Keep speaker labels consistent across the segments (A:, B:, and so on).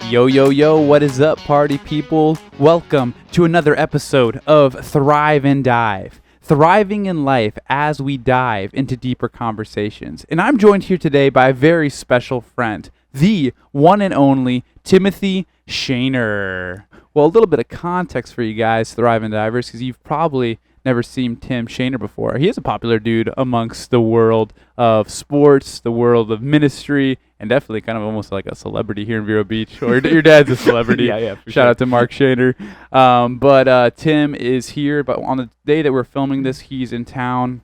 A: Yo, yo, yo, what is up, party people? Welcome to another episode of Thrive and Dive. Thriving in life as we dive into deeper conversations. And I'm joined here today by a very special friend, the one and only Timothy Shaner. Well, a little bit of context for you guys, Thrive and Divers, because you've probably never seen Tim Shaner before. He is a popular dude amongst the world of sports, the world of ministry, and definitely kind of almost like a celebrity here in Vero Beach. Or your dad's a celebrity.
B: Yeah,
A: Shout out to Mark Shaner. But Tim is here. But on the day that we're filming this, he's in town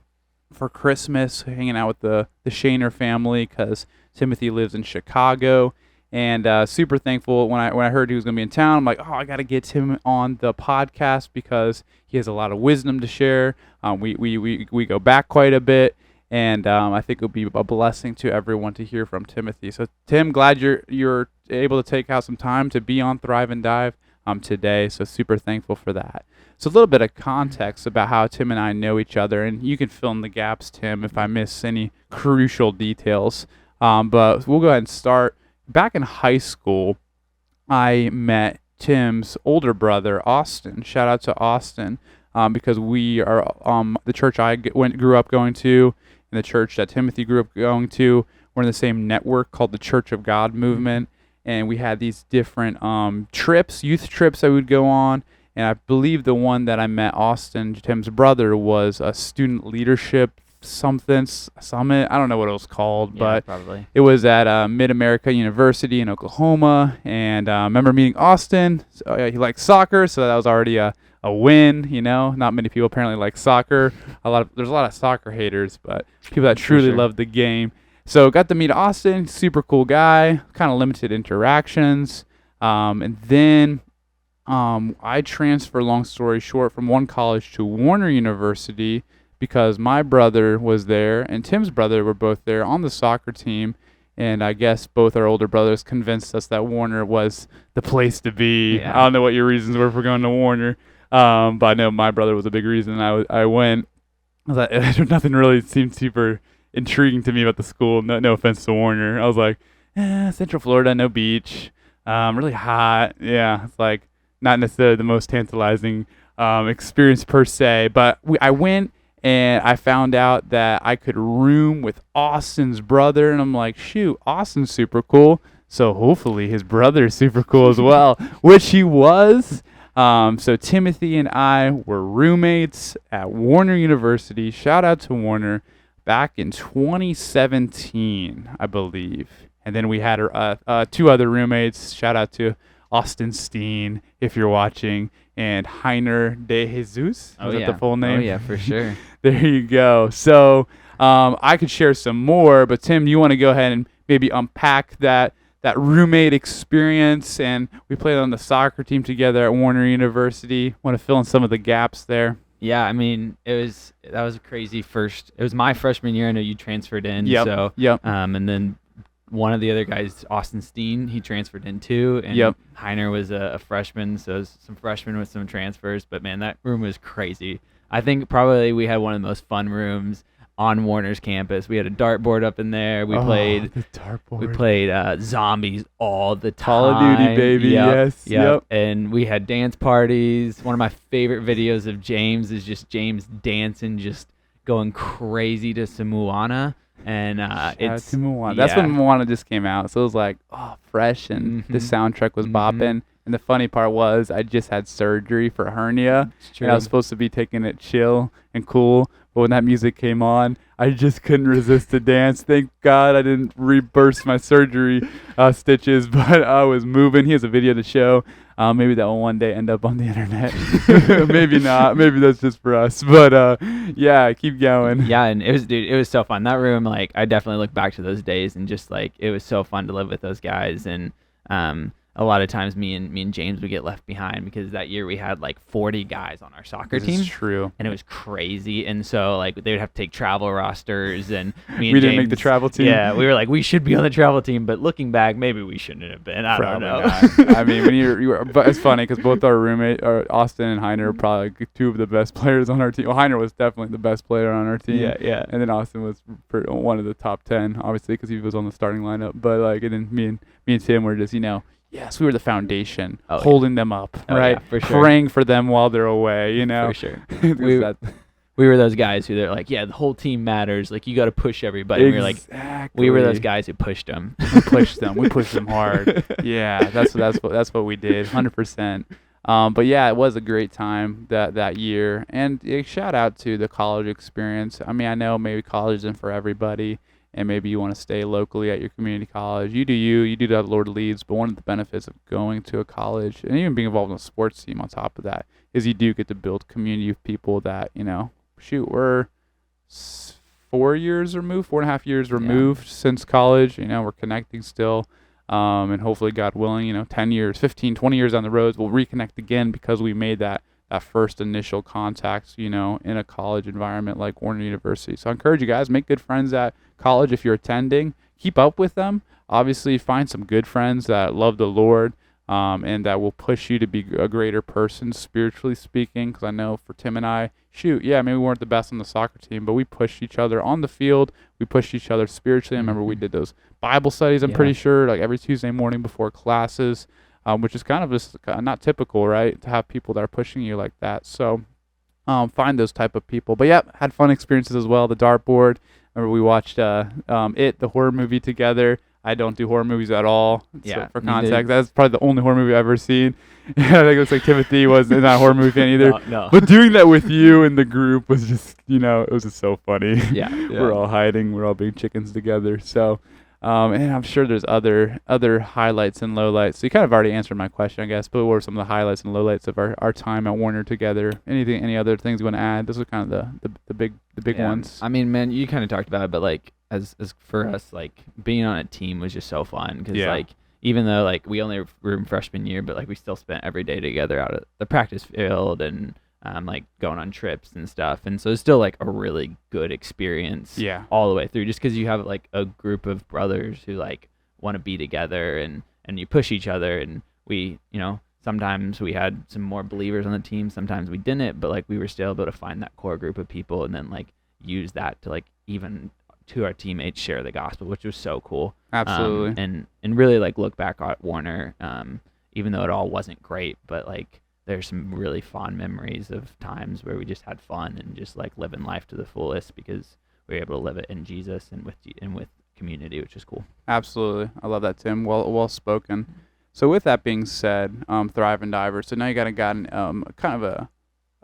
A: for Christmas, hanging out with the Shaner family because Timothy lives in Chicago. And super thankful when I heard he was going to be in town. I'm like, oh, I got to get him on the podcast because he has a lot of wisdom to share. We go back quite a bit, and I think it'll be a blessing to everyone to hear from Timothy. So, Tim, glad you're able to take out some time to be on Thrive and Dive today. So, super thankful for that. So, a little bit of context about how Tim and I know each other, and you can fill in the gaps, Tim, if I miss any crucial details. But we'll go ahead and start. Back in high school, I met Tim's older brother, Austin. Shout out to Austin, because we are the church I grew up going to, and the church that Timothy grew up going to. We're in the same network called the Church of God movement, and we had these different youth trips that we would go on. And I believe the one that I met Austin, Tim's brother, was a student leadership summit. I don't know what it was called, but
B: probably.
A: It was at Mid-America University in Oklahoma. And I remember meeting Austin. So, he likes soccer, so that was already a win. You know, not many people apparently like soccer. There's a lot of soccer haters, but people that truly love the game. So got to meet Austin, super cool guy, kind of limited interactions. And then I transferred, long story short, from one college to Warner University, because my brother was there and Tim's brother were both there on the soccer team, and I guess both our older brothers convinced us that Warner was the place to be. Yeah. I don't know what your reasons were for going to Warner, but I know my brother was a big reason I went. Nothing really seemed super intriguing to me about the school. No offense to Warner. I was like, Central Florida, no beach, really hot. Yeah, it's like not necessarily the most tantalizing experience per se, but I went. And I found out that I could room with Austin's brother. And I'm like, shoot, Austin's super cool. So hopefully his brother is super cool as well, which he was. So Timothy and I were roommates at Warner University. Shout out to Warner, back in 2017, I believe. And then we had two other roommates. Shout out to Austin Steen, if you're watching, and Heiner De Jesus. Is that the full name?
B: Oh, yeah, for sure.
A: There you go. So I could share some more, but Tim, you want to go ahead and maybe unpack that roommate experience? And we played on the soccer team together at Warner University. Want to fill in some of the gaps there?
B: Yeah, I mean, that was a crazy first. It was my freshman year. I know you transferred in.
A: Yep.
B: So,
A: yep.
B: And then one of the other guys, Austin Steen, he transferred in too. And
A: yep.
B: Heiner was a freshman, so it was some freshmen with some transfers. But man, that room was crazy. I think probably we had one of the most fun rooms on Warner's campus. We had a dartboard up in there. We played
A: the dartboard.
B: We played zombies all the time.
A: Call of Duty, baby. Yes.
B: Yep. And we had dance parties. One of my favorite videos of James is just James dancing, just going crazy to some Moana. And it's
A: to Moana. That's when Moana just came out, so it was like fresh, and the soundtrack was bopping. And the funny part was I just had surgery for a hernia, and I was supposed to be taking it chill and cool. But when that music came on, I just couldn't resist the dance. Thank God I didn't burst my surgery stitches, but I was moving. He has a video to show. Maybe that will one day end up on the internet. Maybe not. Maybe that's just for us. But yeah, keep going.
B: Yeah, and it was so fun. That room, like, I definitely look back to those days, and just like it was so fun to live with those guys. And a lot of times me and James would get left behind because that year we had like 40 guys on our soccer team.
A: This is true.
B: And it was crazy. And so like they would have to take travel rosters, and
A: we didn't make the travel team.
B: Yeah, we were like, we should be on the travel team, but looking back, maybe we shouldn't have been. I don't know.
A: I mean, when but it's funny because both our roommate, Austin and Heiner, are probably two of the best players on our team. Well, Heiner was definitely the best player on our team.
B: Yeah.
A: And then Austin was one of the top 10, obviously, because he was on the starting lineup. But like, and then me and Tim were just, Yes, we were the foundation,
B: Oh, yeah.
A: holding them up,
B: Oh,
A: right?
B: yeah, for sure.
A: Praying for them while they're away, you know?
B: For sure.
A: We,
B: We were those guys who they're like, yeah, the whole team matters. Like, you got to push everybody. And we were those guys who pushed them.
A: We pushed them. We pushed them hard. Yeah, that's what we did, 100%. But yeah, it was a great time that year. And shout out to the college experience. I mean, I know maybe college isn't for everybody, and maybe you want to stay locally at your community college. You do you. You do that the Lord leads. But one of the benefits of going to a college and even being involved in a sports team on top of that is you do get to build community of people that, shoot, we're 4 years removed, 4.5 years removed since college. We're connecting still. And hopefully, God willing, 10 years, 15, 20 years down the road, we'll reconnect again because we made that first initial contact, in a college environment like Warner University. So I encourage you guys, make good friends at college if you're attending. Keep up with them. Obviously, find some good friends that love the Lord. And that will push you to be a greater person, spiritually speaking. Because I know for Tim and I, maybe we weren't the best on the soccer team, but we pushed each other on the field. We pushed each other spiritually. I remember we did those Bible studies, I'm pretty sure, like every Tuesday morning before classes, which is kind of just not typical, right, to have people that are pushing you like that. So find those type of people. But, had fun experiences as well. The dartboard. Remember we watched the horror movie together. I don't do horror movies at all. So for context, that's probably the only horror movie I've ever seen. I think it looks like Timothy was not a horror movie fan either.
B: No.
A: But doing that with you and the group was just, it was just so funny.
B: Yeah.
A: We're all hiding. We're all being chickens together. So, and I'm sure there's other highlights and lowlights. So you kind of already answered my question, I guess. But what were some of the highlights and lowlights of our time at Warner together? Any other things you want to add? Those are kind of the big ones.
B: I mean, man, you kind of talked about it, but like as for us, like being on a team was just so fun because like even though like we only were in freshman year, but like we still spent every day together out at the practice field and like going on trips and stuff. And so it's still like a really good experience all the way through just because you have like a group of brothers who like want to be together and you push each other. And we, sometimes we had some more believers on the team, sometimes we didn't, but like we were still able to find that core group of people and then like use that to like even to our teammates share the gospel, which was so cool.
A: Absolutely.
B: And really like look back at Warner, even though it all wasn't great, but like there's some really fond memories of times where we just had fun and just like living life to the fullest because we were able to live it in Jesus and with community, which is cool.
A: Absolutely. I love that, Tim. Well spoken. So with that being said, Thrive and Diver. So now you gotten kind of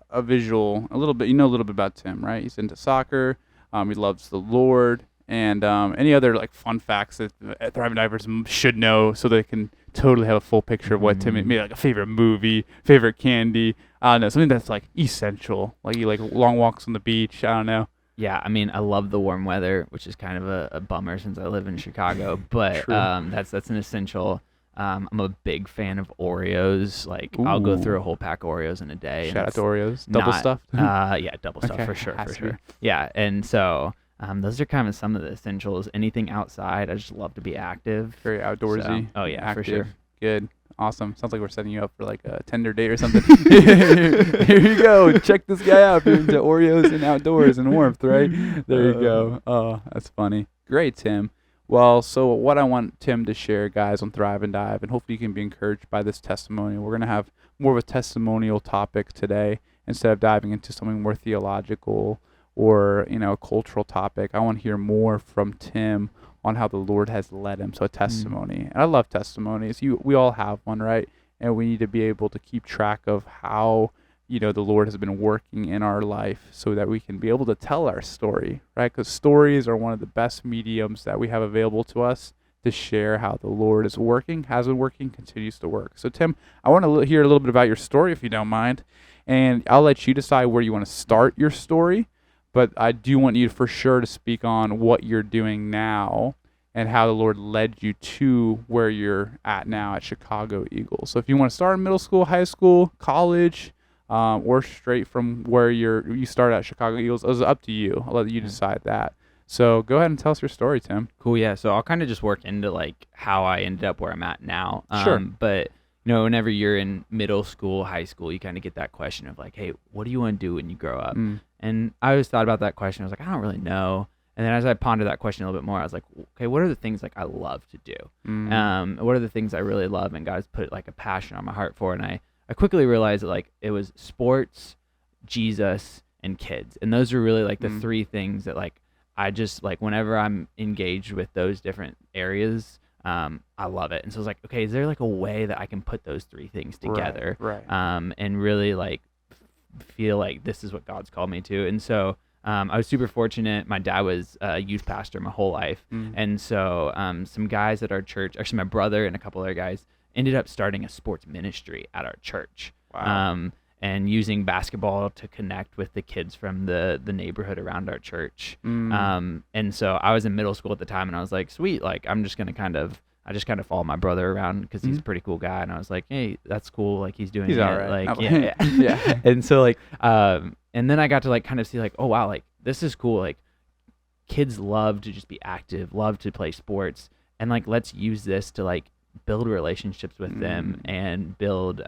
A: a visual, a little bit about Tim, right? He's into soccer. He loves the Lord, and any other like fun facts that Thrive and Divers should know, so they can totally have a full picture of what Tim, maybe like a favorite movie, favorite candy. I don't know, something that's like essential, like you like long walks on the beach. I don't know.
B: Yeah, I mean, I love the warm weather, which is kind of a bummer since I live in Chicago, but that's an essential. I'm a big fan of Oreos. Like, I'll go through a whole pack of Oreos in a day.
A: Shout out to Oreos. Double stuffed?
B: Yeah, double stuffed for sure. Yeah, and so those are kind of some of the essentials. Anything outside, I just love to be active.
A: Very outdoorsy.
B: So, yeah,
A: active.
B: for sure.
A: Good. Awesome. Sounds like we're setting you up for like a Tinder date or something. Here you go. Check this guy out. You're into Oreos and outdoors and warmth, right? There you go. Oh, that's funny. Great, Tim. Well, so what I want Tim to share, guys, on Thrive and Dive, and hopefully you can be encouraged by this testimony. We're going to have more of a testimonial topic today instead of diving into something more theological or, a cultural topic. I want to hear more from Tim on how the Lord has led him. So a testimony. And I love testimonies. We all have one, right? And we need to be able to keep track of how the Lord has been working in our life so that we can be able to tell our story, right? Because stories are one of the best mediums that we have available to us to share how the Lord is working, has been working, continues to work. So, Tim, I want to hear a little bit about your story, if you don't mind, and I'll let you decide where you want to start your story, but I do want you for sure to speak on what you're doing now and how the Lord led you to where you're at now at Chicago Eagles. So if you want to start in middle school, high school, college, or straight from where you started at Chicago Eagles. It's up to you. I'll let you decide that. So go ahead and tell us your story, Tim.
B: Cool, yeah. So I'll kind of just work into like how I ended up where I'm at now.
A: Sure.
B: But whenever you're in middle school, high school, you kind of get that question of like, hey, what do you want to do when you grow up? And I always thought about that question. I was like, I don't really know. And then as I pondered that question a little bit more, I was like, okay, what are the things like I love to do? What are the things I really love and God's put like a passion on my heart for? And I quickly realized that like it was sports, Jesus, and kids. And those are really like the three things that like I just like whenever I'm engaged with those different areas, I love it. And so I was like, okay, is there like a way that I can put those three things together?
A: Right.
B: And really like feel like this is what God's called me to. And so I was super fortunate. My dad was a youth pastor my whole life. And so some guys at our church, actually my brother and a couple other guys, ended up starting a sports ministry at our church.
A: Wow.
B: And using basketball to connect with the kids from the neighborhood around our church. And so I was in middle school at the time, and I was like, sweet, like I just kind of follow my brother around because he's a pretty cool guy. And I was like, hey, that's cool. Like he's doing
A: He's
B: it.
A: all right.
B: Like,
A: Yeah.
B: yeah. And so like, and then I got to like kind of see like, oh wow, like this is cool. Like kids love to just be active, love to play sports, and like let's use this to like build relationships with them and build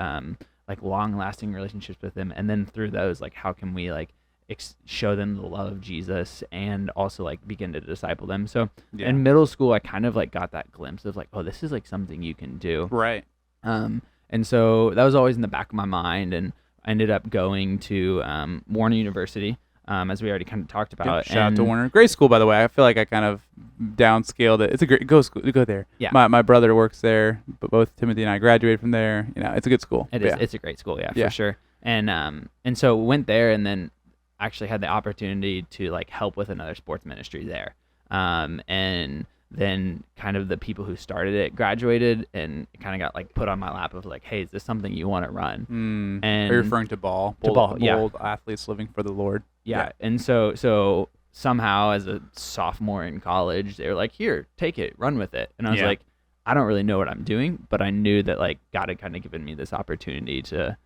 B: like long-lasting relationships with them. And then through those, like how can we like show them the love of Jesus and also like begin to disciple them. So in middle school, I kind of like got that glimpse of like, oh, this is like something you can do.
A: Right.
B: And so that was always in the back of my mind, and I ended up going to Warner University, as we already kind of talked about.
A: Shout out to Warner. Great school, by the way. I feel like I kind of downscaled it. It's a great go school. Go there.
B: Yeah.
A: My brother works there, but both Timothy and I graduated from there. You know, it's a good school.
B: It is. It's a great school. Yeah, for sure. And so went there, and then actually had the opportunity to like help with another sports ministry there. And then kind of the people who started it graduated, and it kind of got like put on my lap of like, hey, is this something you want to run?
A: And are you referring to Ball? Bold athletes living for the Lord.
B: Yeah. And so somehow as a sophomore in college, they were like, here, take it, run with it. And I was like, I don't really know what I'm doing, but I knew that like God had kind of given me this opportunity to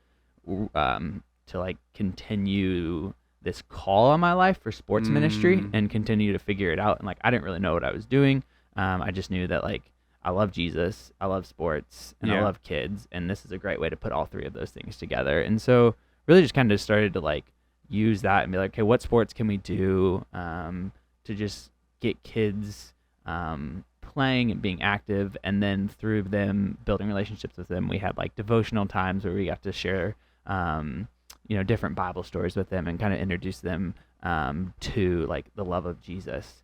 B: like continue this call on my life for sports ministry and continue to figure it out. And like, I didn't really know what I was doing. I just knew that like, I love Jesus, I love sports, and I love kids. And this is a great way to put all three of those things together. And so really just kind of started to like use that and be like, okay, what sports can we do to just get kids playing and being active, and then through them building relationships with them, we had like devotional times where we got to share different Bible stories with them and kind of introduce them to like the love of Jesus.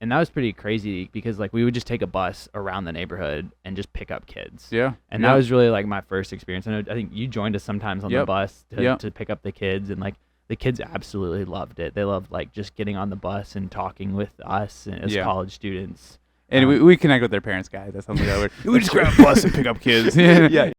B: And that was pretty crazy because like we would just take a bus around the neighborhood and just pick up kids. And that was really like my first experience. I think you joined us sometimes on the bus to pick up the kids, and like the kids absolutely loved it. They loved like just getting on the bus and talking with us as college students.
A: And we connect with their parents, guys. That's something that we just grab a bus and pick up kids. Yeah.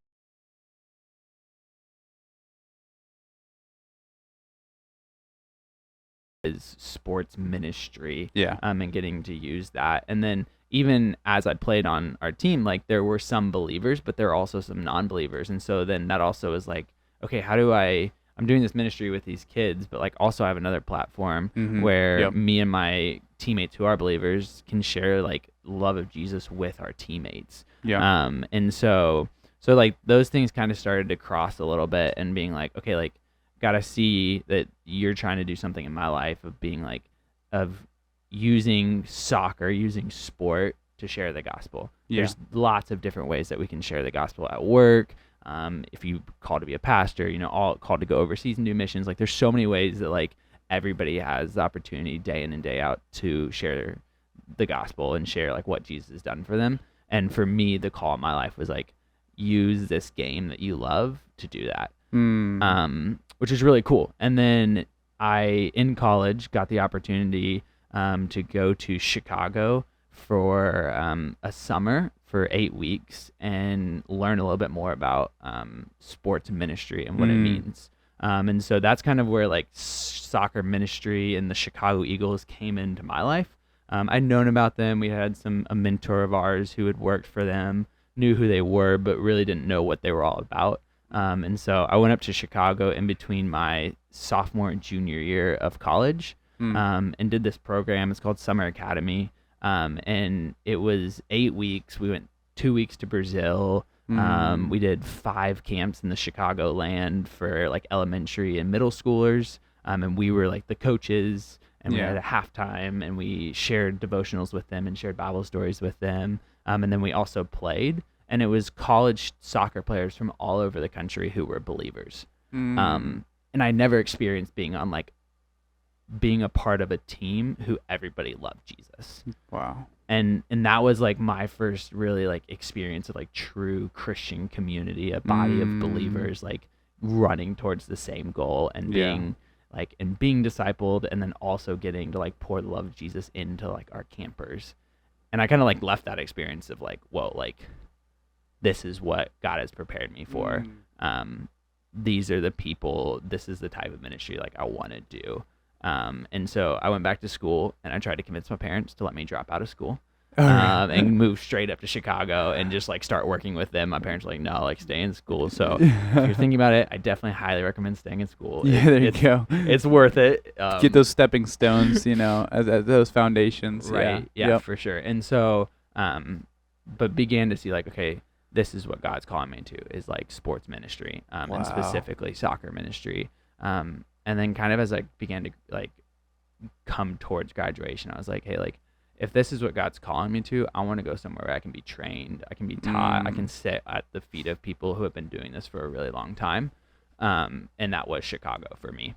B: Is sports ministry,
A: Yeah.
B: And getting to use that. And then even as I played on our team, like there were some believers, but there were also some non-believers. And so then that also is like, okay, how do I'm doing this ministry with these kids, but like also I have another platform where me and my teammates who are believers can share like love of Jesus with our teammates. And so like those things kind of started to cross a little bit, and being like, okay, like gotta see that you're trying to do something in my life of being like, of using soccer, using sport to share the gospel. There's lots of different ways that we can share the gospel at work. If you call to be a pastor, all called to go overseas and do missions. Like there's so many ways that like everybody has the opportunity day in and day out to share the gospel and share like what Jesus has done for them. And for me, the call in my life was like, use this game that you love to do that. Which is really cool. And then I, in college, got the opportunity to go to Chicago for a summer for 8 weeks and learn a little bit more about sports ministry and what it means. And so that's kind of where like soccer ministry and the Chicago Eagles came into my life. I'd known about them. We had a mentor of ours who had worked for them, knew who they were, but really didn't know what they were all about. And so I went up to Chicago in between my sophomore and junior year of college and did this program. It's called Summer Academy. And it was 8 weeks. We went 2 weeks to Brazil. We did 5 camps in the Chicago land for like elementary and middle schoolers. And we were like the coaches, and we
A: Yeah.
B: had a halftime, and we shared devotionals with them and shared Bible stories with them. And then we also played, and it was college soccer players from all over the country who were believers.
A: Mm.
B: And I never experienced being a part of a team who everybody loved Jesus.
A: Wow.
B: And that was like my first really like experience of like true Christian community, a body of believers like running towards the same goal and being being discipled, and then also getting to like pour the love of Jesus into like our campers. And I kind of like left that experience of like, whoa, like this is what God has prepared me for. These are the people, this is the type of ministry like I want to do. And so I went back to school, and I tried to convince my parents to let me drop out of school and move straight up to Chicago and just like start working with them. My parents were like, no, like stay in school. So if you're thinking about it, I definitely highly recommend staying in school.
A: There you go.
B: It's worth it.
A: Get those stepping stones, as those foundations.
B: Right. Yeah, for sure. And so, but began to see like, okay, this is what God's calling me to, is like sports ministry, and specifically soccer ministry. And then kind of as I began to like come towards graduation, I was like, hey, like if this is what God's calling me to, I want to go somewhere where I can be trained, I can be taught, I can sit at the feet of people who have been doing this for a really long time. And that was Chicago for me.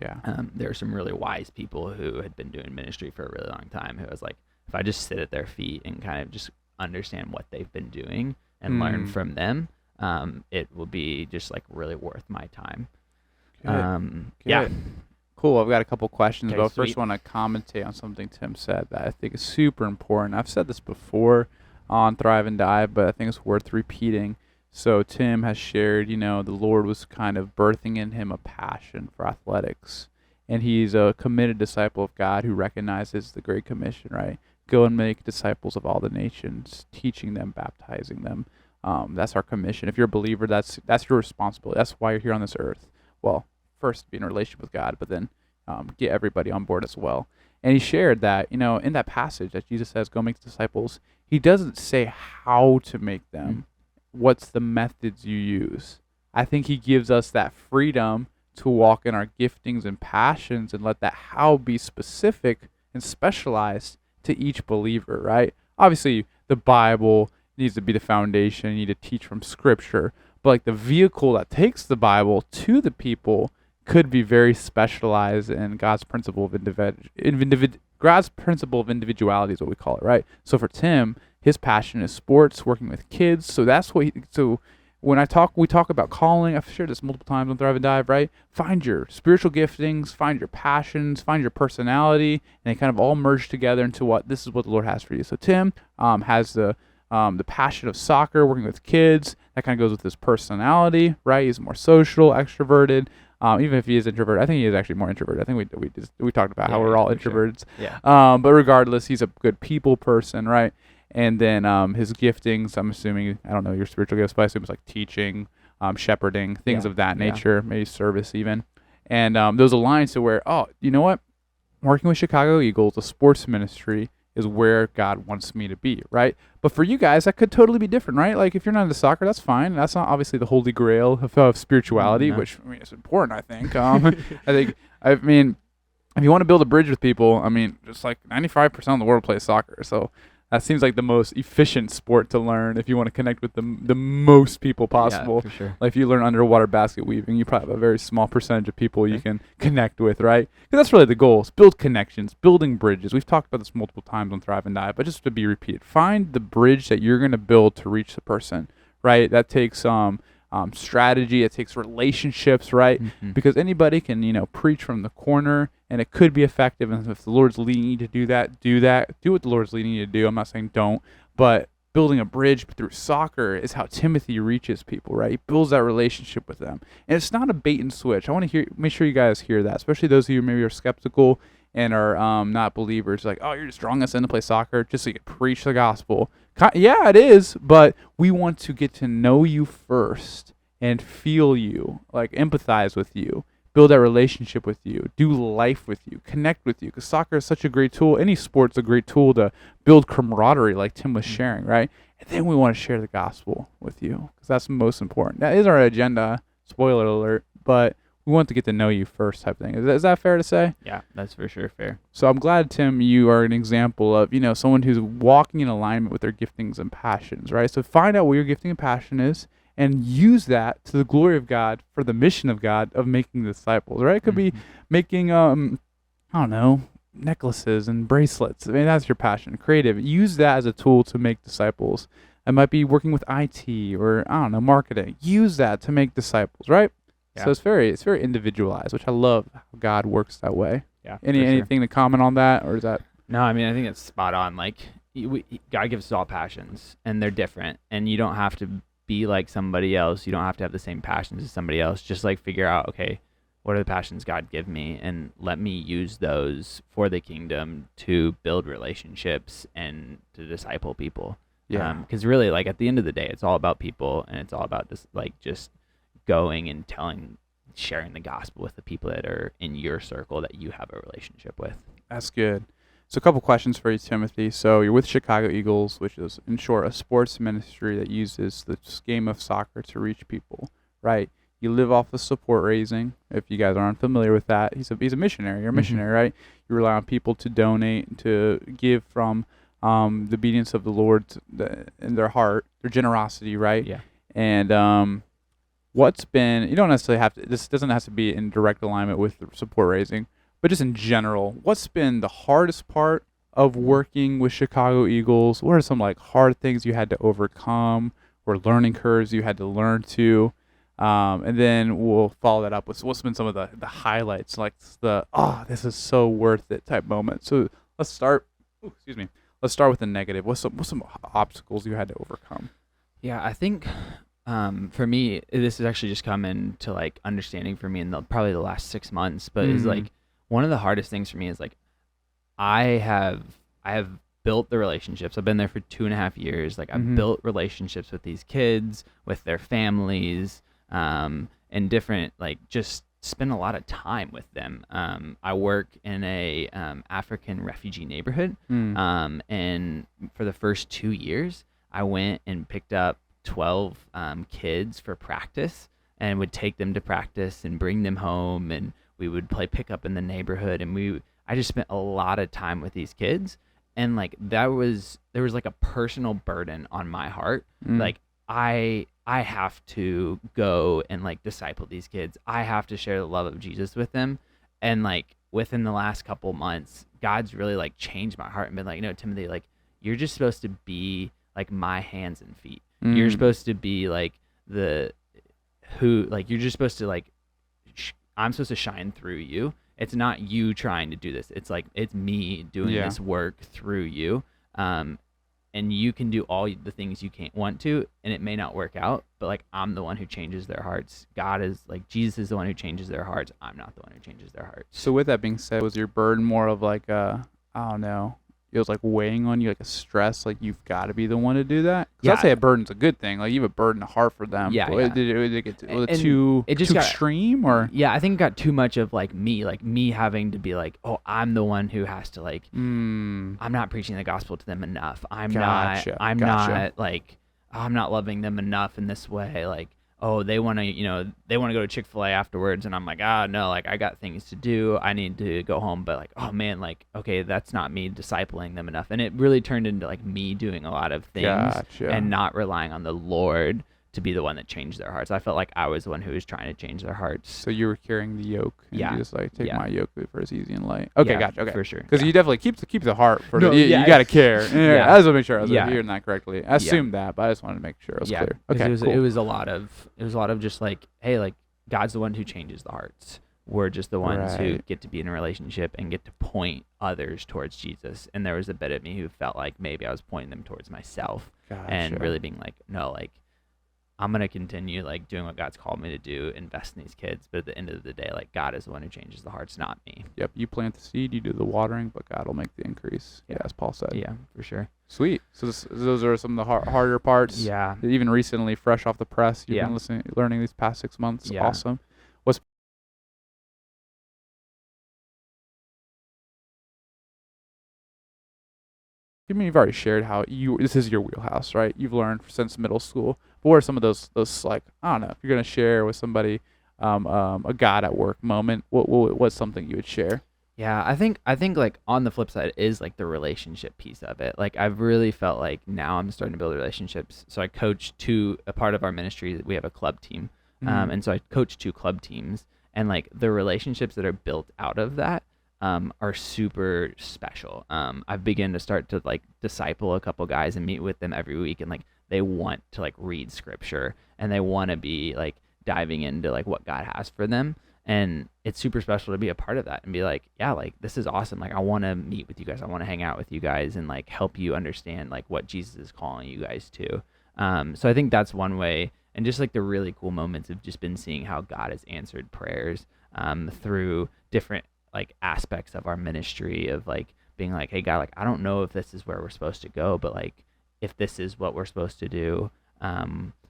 A: Yeah.
B: There were some really wise people who had been doing ministry for a really long time, who was like, if I just sit at their feet and kind of just understand what they've been doing and learn from them, it will be just like really worth my time. Yeah.
A: Cool. I've got a couple questions,
B: Okay,
A: but
B: sweet.
A: first I want to commentate on something Tim said that I think is super important. I've said this before on Thrive and Dive, but I think it's worth repeating. So Tim has shared, the Lord was kind of birthing in him a passion for athletics, and he's a committed disciple of God who recognizes the Great Commission, right? Go and make disciples of all the nations, teaching them, baptizing them. That's our commission. If you're a believer, that's your responsibility. That's why you're here on this earth. Well, first be in a relationship with God, but then get everybody on board as well. And he shared that, in that passage that Jesus says, go make disciples, he doesn't say how to make them. What's the methods you use? I think he gives us that freedom to walk in our giftings and passions and let that how be specific and specialized to each believer, right? Obviously, the Bible needs to be the foundation. You need to teach from Scripture. But like the vehicle that takes the Bible to the people could be very specialized in God's principle of God's principle of individuality is what we call it, right? So for Tim, his passion is sports, working with kids. So that's what so when we talk about calling, I've shared this multiple times on Thrive and Dive, right? Find your spiritual giftings, find your passions, find your personality, and they kind of all merge together into this is what the Lord has for you. So Tim has the passion of soccer, working with kids. That kind of goes with his personality, right? He's more social, extroverted. Even if he is introverted, I think he is actually more introverted. I think we talked about how we're all introverts.
B: Sure. Yeah.
A: But regardless, he's a good people person, right? And then his giftings, I'm assuming, I don't know your spiritual gifts, but I assume it's like teaching, shepherding, things of that nature, maybe service even. And those align to where, you know what? Working with Chicago Eagles, the sports ministry, is where God wants me to be, right? But for you guys, that could totally be different, right? Like if you're not into soccer, that's fine. That's not obviously the holy grail of spirituality, which is important, I think. I mean, if you want to build a bridge with people, just like 95% of the world plays soccer, so that seems like the most efficient sport to learn if you want to connect with the most people possible.
B: Yeah, for sure.
A: Like if you learn underwater basket weaving, you probably have a very small percentage of people you can connect with, right? Because that's really the goal, is build connections, building bridges. We've talked about this multiple times on Thrive and Dive, but just to be repeated, find the bridge that you're going to build to reach the person, right? That takes strategy, it takes relationships, right?
B: Mm-hmm.
A: Because anybody can, preach from the corner, and it could be effective. And if the Lord's leading you to do that. Do what the Lord's leading you to do. I'm not saying don't, but building a bridge through soccer is how Timothy reaches people, right? He builds that relationship with them. And it's not a bait and switch. I want to make sure you guys hear that, especially those of you who maybe are skeptical and are not believers. Like, you're just drawing us in to play soccer just so you can preach the gospel. Yeah, it is, but we want to get to know you first and feel you, like empathize with you, build that relationship with you, do life with you, connect with you, because soccer is such a great tool. Any sport's a great tool to build camaraderie, like Tim was sharing, right? And then we want to share the gospel with you, because that's most important. That is our agenda, spoiler alert, but we want to get to know you first type thing. Is that fair to say?
B: Yeah, that's for sure fair.
A: So I'm glad, Tim, you are an example of, someone who's walking in alignment with their giftings and passions, right? So find out what your gifting and passion is and use that to the glory of God for the mission of God of making disciples, right? It could be making, I don't know, necklaces and bracelets. I mean, that's your passion, creative. Use that as a tool to make disciples. It might be working with IT or, I don't know, marketing. Use that to make disciples, right?
B: Yeah.
A: So it's very individualized, which I love how God works that way.
B: Yeah.
A: Anything to comment on that, or is that?
B: No, I mean, I think it's spot on. Like, God gives us all passions, and they're different, and you don't have to be like somebody else. You don't have to have the same passions as somebody else. Just like figure out, okay, what are the passions God give me, and let me use those for the kingdom to build relationships and to disciple people.
A: Yeah.
B: Because really, like at the end of the day, it's all about people, and it's all about just going and sharing the gospel with the people that are in your circle that you have a relationship with.
A: That's good. So a couple questions for you, Timothy. So you're with Chicago Eagles, which is, in short, a sports ministry that uses this game of soccer to reach people, right? You live off of support raising. If you guys aren't familiar with that, he's a missionary. You're a missionary, right? You rely on people to donate, to give from the obedience of the Lord in their heart, their generosity, right?
B: Yeah.
A: And what's been, you don't necessarily have to, this doesn't have to be in direct alignment with the support raising, but just in general, what's been the hardest part of working with Chicago Eagles? What are some like hard things you had to overcome or learning curves you had to learn to? And then we'll follow that up with what's been some of the highlights, like this is so worth it type moment. So let's start, let's start with the negative. What's some obstacles you had to overcome?
B: Yeah, I think for me, this has actually just come into like understanding for me in probably the last 6 months, but is like one of the hardest things for me is like I have built the relationships. I've been there for 2.5 years. Like I've built relationships with these kids, with their families, and different, like just spend a lot of time with them. I work in a African refugee neighborhood, and for the first 2 years, I went and picked up 12 kids for practice and would take them to practice and bring them home, and we would play pickup in the neighborhood, and I just spent a lot of time with these kids, and like there was like a personal burden on my heart. Like I have to go and like disciple these kids. I have to share the love of Jesus with them. And like within the last couple months, God's really like changed my heart and been like, no, Timothy, like you're just supposed to be like my hands and feet. You're supposed to be like you're just supposed to like, I'm supposed to shine through you. It's not you trying to do this. It's like, it's me doing this work through you. And you can do all the things you can't want to, and it may not work out, but like I'm the one who changes their hearts. Jesus is the one who changes their hearts. I'm not the one who changes their hearts.
A: So with that being said, was your burden more of like I don't know, it was like weighing on you, like a stress, like you've got to be the one to do that? Because I'd say a burden's a good thing. Like you have a burden of heart for them.
B: Yeah,
A: but
B: yeah.
A: Was it too extreme, or?
B: Yeah, I think it got too much of like me having to be like, oh, I'm the one who has to like, I'm not preaching the gospel to them enough. I'm not like, I'm not loving them enough in this way. Like, oh, they want to go to Chick-fil-A afterwards, and I'm like, no, like I got things to do. I need to go home. But like, oh man, like, okay, that's not me discipling them enough. And it really turned into like me doing a lot of things and not relying on the Lord to be the one that changed their hearts. I felt like I was the one who was trying to change their hearts.
A: So you were carrying the yoke, and you just like take my yoke for it's easy and light. Okay,
B: yeah,
A: gotcha. Okay,
B: for sure.
A: Because you definitely keep the heart for you got to care.
B: Yeah.
A: I just want to make sure I was hearing that correctly. I assumed that, but I just wanted to make sure it was clear. Okay,
B: cool.
A: It
B: was a lot of just like, hey, like God's the one who changes the hearts. We're just the ones who get to be in a relationship and get to point others towards Jesus. And there was a bit of me who felt like maybe I was pointing them towards myself, and really being like, no, like I'm going to continue like doing what God's called me to do, invest in these kids. But at the end of the day, like God is the one who changes the hearts, not me.
A: Yep. You plant the seed, you do the watering, but God will make the increase. Yeah, as Paul said.
B: Yeah, for sure.
A: Sweet. So those are some of the harder parts.
B: Yeah.
A: Even recently, fresh off the press, you've been learning these past 6 months. Yeah. Awesome. I mean, you've already shared how this is your wheelhouse, right? You've learned since middle school. But what are some of those like, I don't know, if you're going to share with somebody a God at work moment, what's something you would share?
B: Yeah, I think like on the flip side is like the relationship piece of it. Like I've really felt like now I'm starting to build relationships. So I coach a part of our ministry. We have a club team,
A: Mm.
B: and so I coach two club teams, and like the relationships that are built out of that are super special. I've begun to start to like disciple a couple guys and meet with them every week, and like they want to like read scripture and they want to be like diving into like what God has for them, and it's super special to be a part of that and be like, yeah, like this is awesome, like I want to meet with you guys, I want to hang out with you guys and like help you understand like what Jesus is calling you guys to. So I think that's one way, and just like the really cool moments have just been seeing how God has answered prayers through different like aspects of our ministry, of like being like, hey God, like I don't know if this is where we're supposed to go, but like if this is what we're supposed to do,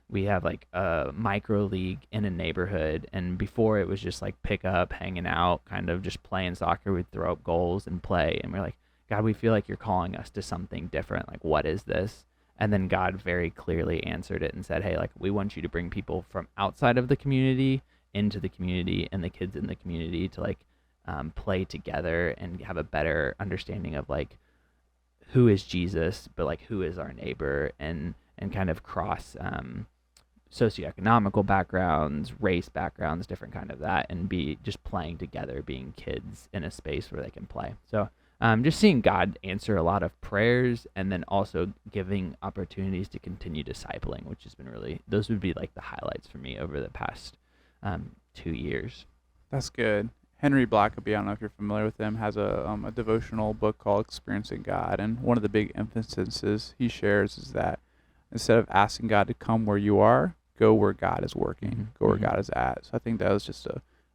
B: we have like a micro league in a neighborhood, and before it was just like pick up, hanging out, kind of just playing soccer. We'd throw up goals and play, and we're like, God, we feel like you're calling us to something different, like what is this? And then God very clearly answered it and said, hey, like we want you to bring people from outside of the community into the community, and the kids in the community to like play together and have a better understanding of like who is Jesus, but like who is our neighbor, and kind of cross socioeconomical backgrounds, race backgrounds, different kind of that, and be just playing together, being kids in a space where they can play. So just seeing God answer a lot of prayers, and then also giving opportunities to continue discipling, which has been really, those would be like the highlights for me over the past 2 years.
A: That's good. Henry Blackaby, I don't know if you're familiar with him, has a devotional book called Experiencing God, and one of the big emphases he shares is that instead of asking God to come where you are, go where God is working, go where God is at. So I think that was just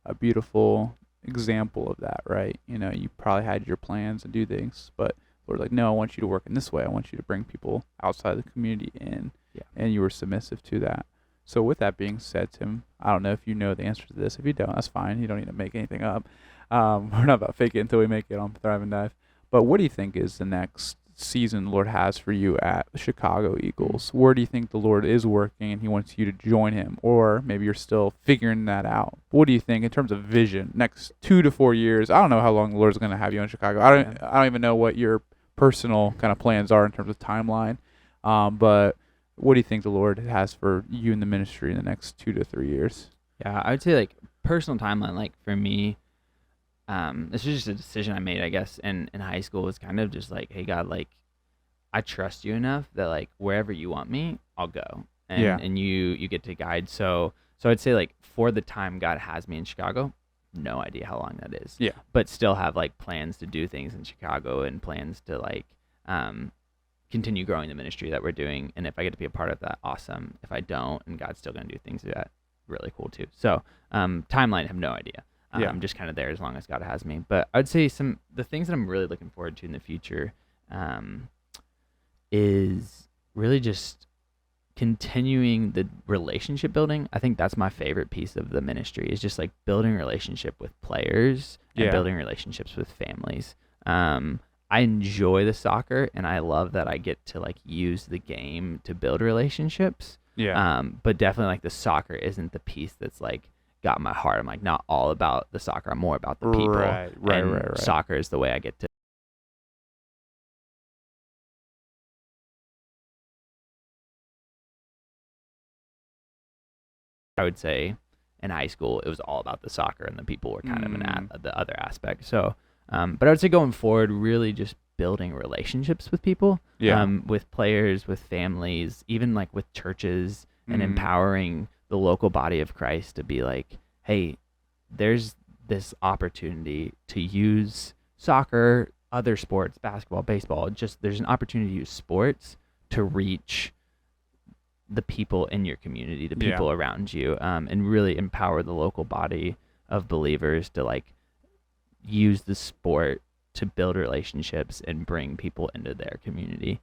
A: a beautiful example of that, right? You know, you probably had your plans and do things, but Lord's like, no, I want you to work in this way. I want you to bring people outside the community in,
B: Yeah.
A: and you were submissive to that. So with that being said, Tim, I don't know if you know the answer to this. If you don't, that's fine. You don't need to make anything up. We're not about fake it until we make it on Thrive and Dive. But what do you think is the next season the Lord has for you at the Chicago Eagles? Where do you think the Lord is working and he wants you to join him? Or maybe you're still figuring that out. What do you think in terms of vision, next 2 to 4 years? I don't know how long the Lord's going to have you in Chicago. I don't even know what your personal kind of plans are in terms of timeline. But what do you think the Lord has for you in the ministry in the next 2 to 3 years?
B: Yeah, I would say like personal timeline, like for me, this was just a decision I made, I guess, in high school. Was kind of just like, hey God, like I trust you enough that like wherever you want me, I'll go, and
A: Yeah.
B: and you get to guide. So I'd say like for the time God has me in Chicago, no idea how long that is.
A: Yeah.
B: But still have like plans to do things in Chicago, and plans to like continue growing the ministry that we're doing. And if I get to be a part of that, awesome. If I don't, and God's still going to do things that really cool too. So timeline, I have no idea.
A: Yeah.
B: I'm just kind of there as long as God has me. But I'd say the things that I'm really looking forward to in the future is really just continuing the relationship building. I think that's my favorite piece of the ministry, is just like building relationship with players and
A: Yeah.
B: building relationships with families. I enjoy the soccer, and I love that I get to like use the game to build relationships.
A: Yeah.
B: But definitely like the soccer isn't the piece that's like got my heart. I'm like not all about the soccer. I'm more about the people.
A: Right.
B: Soccer is the way I get to. I would say in high school it was all about the soccer, and the people were kind of the other aspect. So, but I would say going forward, really just building relationships with people,
A: Yeah.
B: with players, with families, even like with churches, and
A: Mm.
B: empowering the local body of Christ to be like, hey, there's this opportunity to use soccer, other sports, basketball, baseball. Just there's an opportunity to use sports to reach the people in your community, the
A: Yeah.
B: people around you, and really empower the local body of believers to like use the sport to build relationships and bring people into their community.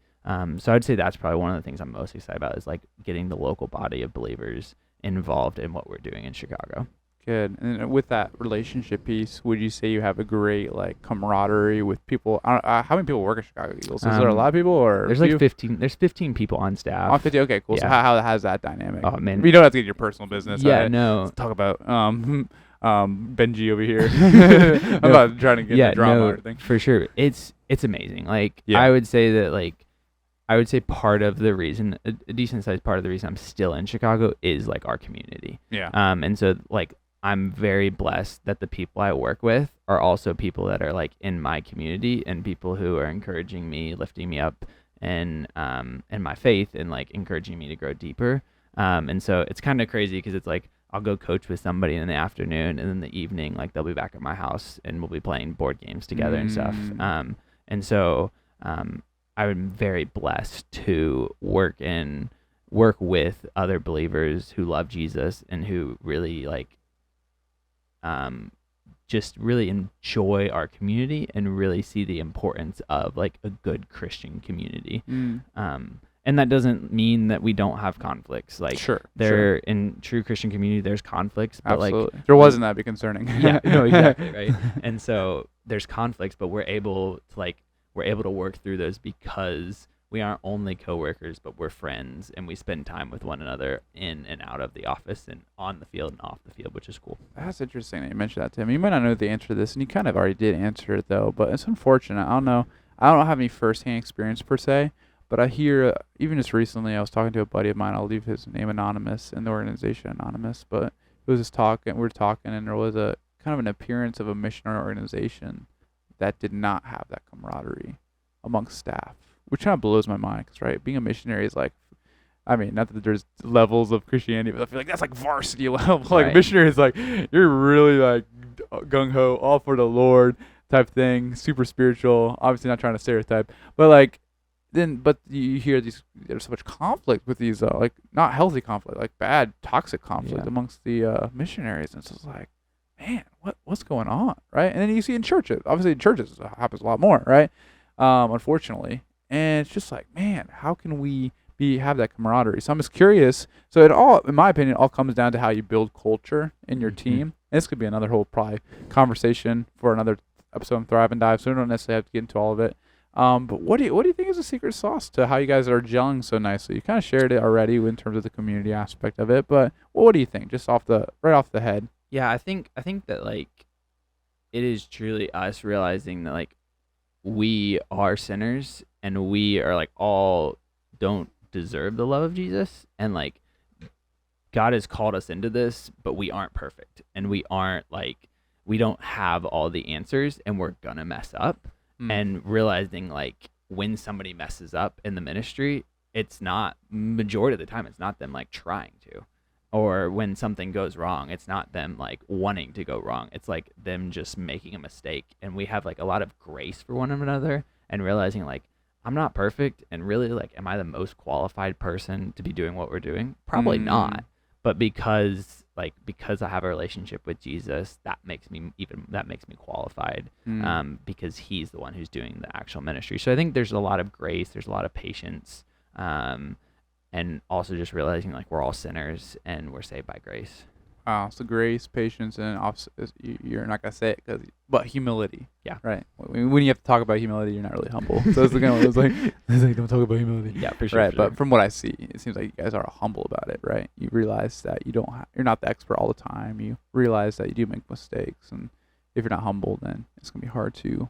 B: So I'd say that's probably one of the things I'm most excited about, is like getting the local body of believers involved in what we're doing in Chicago.
A: Good. And with that relationship piece, would you say you have a great like camaraderie with people? I don't, how many people work at Chicago Eagles? Is there a lot of people, or
B: There's
A: few?
B: like 15. There's 15 people on staff.
A: On 50. Okay, cool. So
B: Yeah.
A: how's that dynamic?
B: Oh man.
A: You don't have to get your personal business.
B: Yeah,
A: Let's
B: no.
A: talk about Benji over here. I'm
B: No.
A: not trying to get
B: Yeah,
A: the drama
B: no,
A: or anything.
B: for sure. It's amazing. Like
A: Yeah.
B: I would say that part of the reason, a decent sized part of the reason I'm still in Chicago is like our community.
A: Yeah.
B: And so like I'm very blessed that the people I work with are also people that are like in my community and people who are encouraging me, lifting me up in my faith and like encouraging me to grow deeper. And so it's kind of crazy because it's like I'll go coach with somebody in the afternoon and then the evening like they'll be back at my house and we'll be playing board games together and stuff. And so I'm very blessed to work with other believers who love Jesus and who really like just really enjoy our community and really see the importance of like a good Christian community. And that doesn't mean that we don't have conflicts. Like
A: Sure.
B: in true Christian community, there's conflicts, but
A: Absolutely.
B: like
A: If there wasn't, that'd be concerning.
B: yeah, no, exactly, right. And so there's conflicts, but we're able to work through those because we aren't only coworkers, but we're friends, and we spend time with one another in and out of the office and on the field and off the field, which is cool.
A: That's interesting that you mentioned that, Tim. You might not know the answer to this, and you kind of already did answer it, though, but it's unfortunate. I don't know. I don't have any firsthand experience, per se, but I hear, even just recently, I was talking to a buddy of mine. I'll leave his name anonymous and the organization anonymous, but it was this talk, and we were talking, and there was a kind of an appearance of a missionary organization that did not have that camaraderie amongst staff, which kind of blows my mind, because, right, being a missionary is like, I mean, not that there's levels of Christianity, but I feel like that's like varsity level. Like
B: Right.
A: missionary is like, you're really like gung-ho, all for the Lord type thing, super spiritual, obviously not trying to stereotype, but like, but you hear there's so much conflict with these, like not healthy conflict, like bad, toxic conflict
B: Yeah.
A: amongst the missionaries. And it's just like, man, what's going on, right? And then you see in churches, obviously in churches it happens a lot more, right? Unfortunately. And it's just like, man, how can we have that camaraderie? So I'm just curious. So it all, in my opinion, all comes down to how you build culture in your
B: Mhm.
A: team. And this could be another whole probably conversation for another episode of Thrive and Dive. So we don't necessarily have to get into all of it. But what do you think is the secret sauce to how you guys are gelling so nicely? You kind of shared it already in terms of the community aspect of it, but what do you think, just right off the head?
B: Yeah, I think that like it is truly us realizing that like we are sinners and we are like all don't deserve the love of Jesus, and like God has called us into this, but we aren't perfect and we don't have all the answers and we're gonna mess up. And realizing like when somebody messes up in the ministry, it's not majority of the time it's not them like trying to, or when something goes wrong, it's not them like wanting to go wrong, it's like them just making a mistake. And we have like a lot of grace for one another and realizing like I'm not perfect, and really like am I the most qualified person to be doing what we're doing? Probably not, but because I have a relationship with Jesus, that makes me qualified, because he's the one who's doing the actual ministry. So I think there's a lot of grace, there's a lot of patience, and also just realizing like we're all sinners and we're saved by grace.
A: So grace, patience, and you're not gonna say it, but humility.
B: Yeah.
A: Right. When you have to talk about humility, you're not really humble. So it's kind of it's like don't talk about humility.
B: Yeah, for sure.
A: Right.
B: for
A: But
B: sure.
A: from what I see, it seems like you guys are humble about it. Right. You realize that you're not the expert all the time. You realize that you do make mistakes, and if you're not humble, then it's gonna be hard to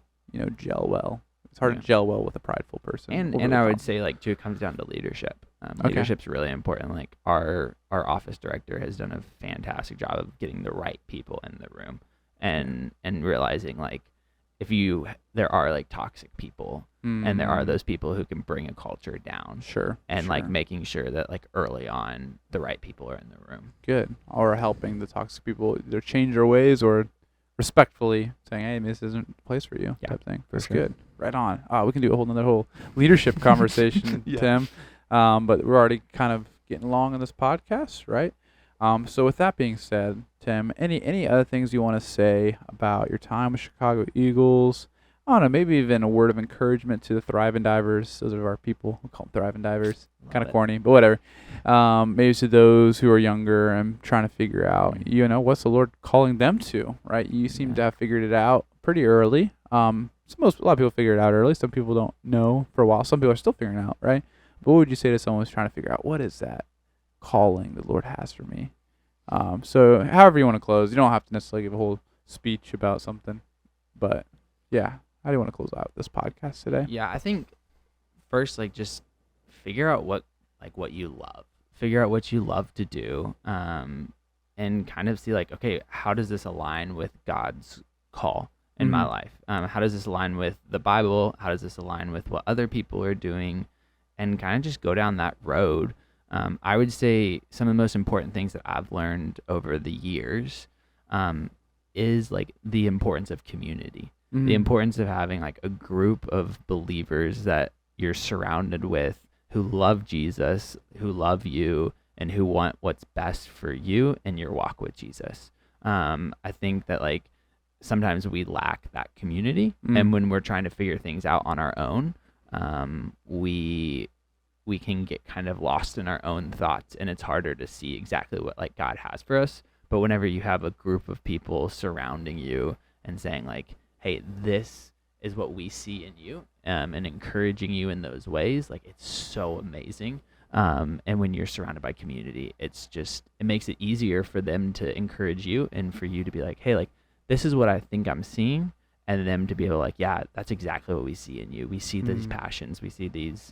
A: gel well. It's hard to gel well with a prideful person.
B: And I would say like too, it comes down to leadership.
A: Okay.
B: Leadership's really important. Like our office director has done a fantastic job of getting the right people in the room, and realizing like there are like toxic people, and there are those people who can bring a culture down.
A: Sure.
B: And
A: sure.
B: like making sure that like early on the right people are in the room.
A: Good. Or helping the toxic people either change their ways or respectfully saying, hey, this isn't the place for you, type thing. That's
B: sure.
A: good. Right on. We can do another whole leadership conversation,
B: Yeah.
A: Tim. But we're already kind of getting along in this podcast, right? So with that being said, Tim, any other things you want to say about your time with Chicago Eagles? I don't know, maybe even a word of encouragement to the Thriving Divers. Those are our people. We call them Thriving Divers. Kind of corny, but whatever. Maybe to those who are younger and trying to figure out, what's the Lord calling them to, right? You seem to have figured it out pretty early. A lot of people figure it out early. Some people don't know for a while. Some people are still figuring it out, right? But what would you say to someone who's trying to figure out, what is that calling the Lord has for me? So however you want to close, you don't have to necessarily give a whole speech about something, but yeah. How do you want to close out this podcast today?
B: Yeah, I think first, just figure out what you love. Figure out what you love to do, and kind of see okay, how does this align with God's call in my life? How does this align with the Bible? How does this align with what other people are doing? And kind of just go down that road. I would say some of the most important things that I've learned over the years is the importance of community. The importance of having a group of believers that you're surrounded with who love Jesus, who love you, and who want what's best for you in your walk with Jesus. I think that sometimes we lack that community, and when we're trying to figure things out on our own, we can get kind of lost in our own thoughts, and it's harder to see exactly what God has for us. But whenever you have a group of people surrounding you and saying hey, this is what we see in you, and encouraging you in those ways, it's so amazing. And when you're surrounded by community, it makes it easier for them to encourage you and for you to be hey, this is what I think I'm seeing, and them to be able yeah, that's exactly what we see in you. We see these passions, we see these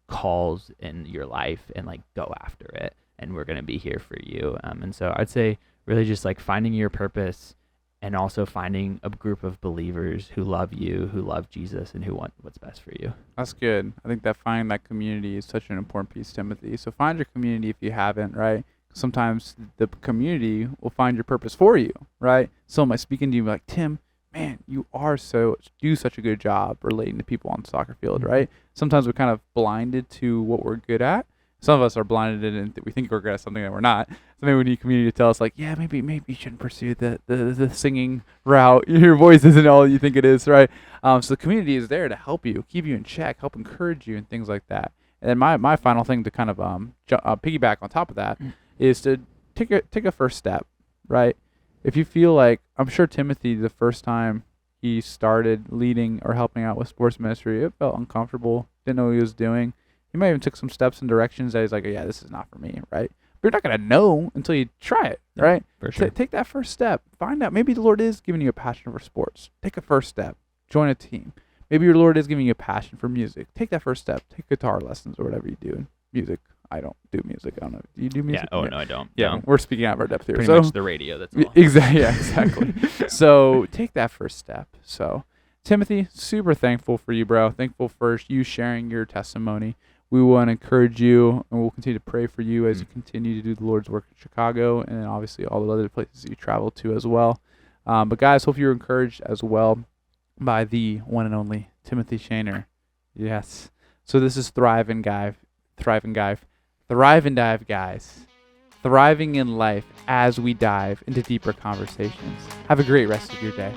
B: calls in your life, and go after it, and we're going to be here for you. And so I'd say really just finding your purpose, and also finding a group of believers who love you, who love Jesus, and who want what's best for you.
A: That's good. I think that finding that community is such an important piece, Timothy. So find your community if you haven't, right? Sometimes the community will find your purpose for you, right? Someone might speak into you Tim, man, you do such a good job relating to people on the soccer field, right? Sometimes we're kind of blinded to what we're good at. Some of us are blinded and we think we're good at something that we're not. So maybe we need community to tell us yeah, maybe you shouldn't pursue the singing route. Your voice isn't all you think it is, right? So the community is there to help you, keep you in check, help encourage you and things like that. And then my final thing to kind of piggyback on top of that is to take a first step, right? If you feel I'm sure Timothy, the first time he started leading or helping out with sports ministry, it felt uncomfortable, didn't know what he was doing. He might even took some steps and directions that he's yeah, this is not for me, right? But you're not going to know until you try it, right?
B: For sure.
A: Take that first step. Find out. Maybe the Lord is giving you a passion for sports. Take a first step. Join a team. Maybe your Lord is giving you a passion for music. Take that first step. Take guitar lessons or whatever you do in music. I don't do music. I don't know. Do you do music?
B: Yeah. Oh, no, I don't.
A: Yeah,
B: no.
A: We're speaking out of our depth here.
B: Pretty much the radio, that's all.
A: Exactly. Yeah, exactly. So take that first step. So Timothy, super thankful for you, bro. Thankful for you sharing your testimony. We want to encourage you, and we'll continue to pray for you as you continue to do the Lord's work in Chicago, and then obviously all the other places you travel to as well. But guys, hope you're encouraged as well by the one and only Timothy Shaner. Yes. So this is Thrive and Dive, guys. Thriving in life as we dive into deeper conversations. Have a great rest of your day.